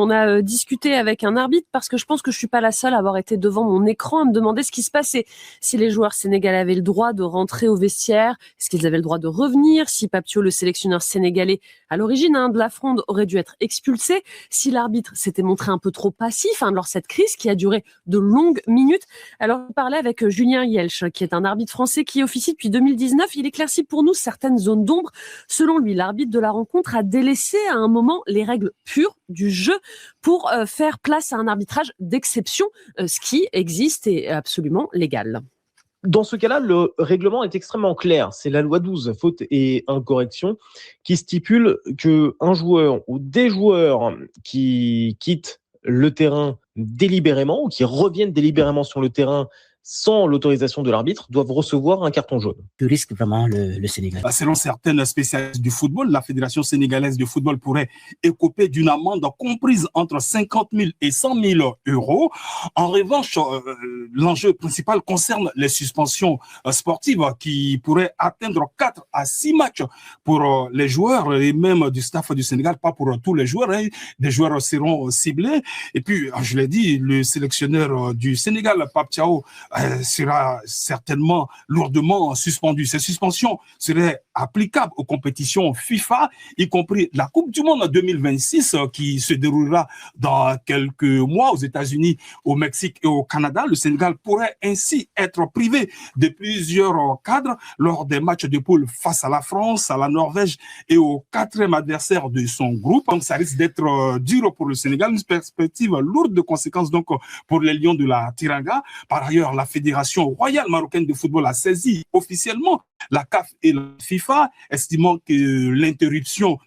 on a discuté avec un arbitre parce que je pense que je suis pas la seule à avoir été devant mon écran à me demander ce qui se passait. Si les joueurs sénégalais avaient le droit de rentrer au vestiaire, est-ce qu'ils avaient le droit de revenir, si Papio, le sélectionneur sénégalais à l'origine de la fronde, aurait dû être expulsé, si l'arbitre s'était montré un peu trop passif lors de cette crise qui a duré de longues minutes. Alors, je parlais avec Julien Yelch, qui est un arbitre français qui officie depuis 2019. Il éclaircit pour nous certaines zones d'ombre. Selon lui, l'arbitre de la rencontre a délaissé à un moment les règles pures du jeu pour faire place à un arbitrage d'exception, ce qui existe et est absolument légal. Dans ce cas-là, le règlement est extrêmement clair. C'est la loi 12, faute et incorrection, qui stipule qu'un joueur ou des joueurs qui quittent le terrain délibérément ou qui reviennent délibérément sur le terrain sans l'autorisation de l'arbitre, doivent recevoir un carton jaune. Que risque vraiment le Sénégal? Selon certaines spécialistes du football, la Fédération sénégalaise de football pourrait écoper d'une amende comprise entre 50 000 et 100 000 euros. En revanche, l'enjeu principal concerne les suspensions sportives qui pourraient atteindre 4 à 6 matchs pour les joueurs et même du staff du Sénégal, pas pour tous les joueurs. Des joueurs seront ciblés. Et puis, je l'ai dit, le sélectionneur du Sénégal, Pape Thiaw, sera certainement lourdement suspendu. Ces suspensions seraient applicables aux compétitions FIFA, y compris la Coupe du Monde 2026 qui se déroulera dans quelques mois aux États-Unis, au Mexique et au Canada. Le Sénégal pourrait ainsi être privé de plusieurs cadres lors des matchs de poule face à la France, à la Norvège et au 4e adversaire de son groupe. Donc ça risque d'être dur pour le Sénégal, une perspective lourde de conséquences donc pour les Lions de la Teranga. Par ailleurs, la Fédération royale marocaine de football a saisi officiellement la CAF et la FIFA, estimant que l'interruption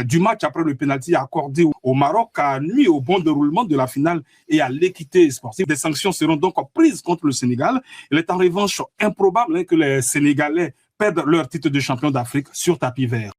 du match après le pénalty accordé au Maroc a nuit au bon déroulement de la finale et à l'équité sportive. Des sanctions seront donc prises contre le Sénégal. Il est en revanche improbable que les Sénégalais perdent leur titre de champion d'Afrique sur tapis vert.